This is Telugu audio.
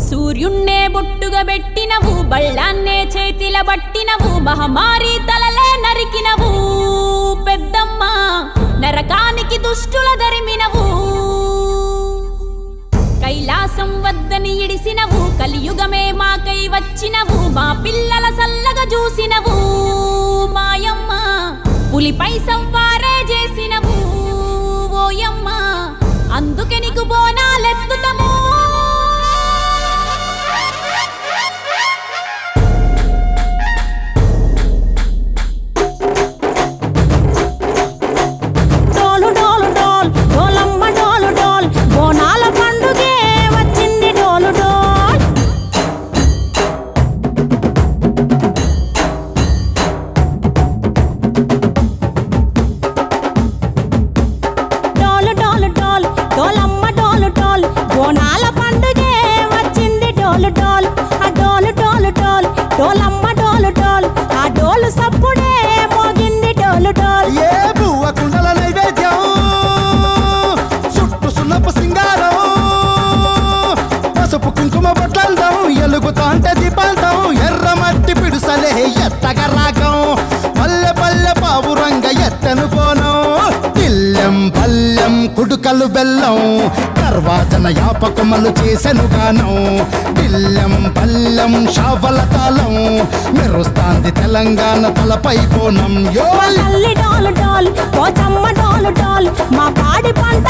సూర్యున్నే బొట్టుగా పెట్టినవు, బళ్ళాన్నే చేతిల పట్టినవు, మహమారి తలలే నరికినవు పెద్దమ్మ, నరకానికి దుష్టుల దరిమినవు. కైలాసం వద్దని ఇడిసినవు, కలియుగమే మాకై వచ్చినవు, మా పిల్లల సల్లగా చూసినవు మాయమ్మ, పులిపై సవ్వారే చేసినవు ఓయమ్మ, అందుకే నీకు బోనాలెత్తుతము. ఎలుగుతాంటే దీపాలతం ఎర్రమట్టి పిడుసలే ఎత్తగ రాగం, పల్లె పల్లె పావురంగ ఎత్తను పోనం, పిల్లెం పల్లెం కుడుకలు బెల్లం, కర్వాచన యాపకమలు చేసెను గానం, పిల్లెం పల్లెం షావల తాళం, మెరుస్తాంది తెలంగాణ తలపై కోణం. మా పాడి పంట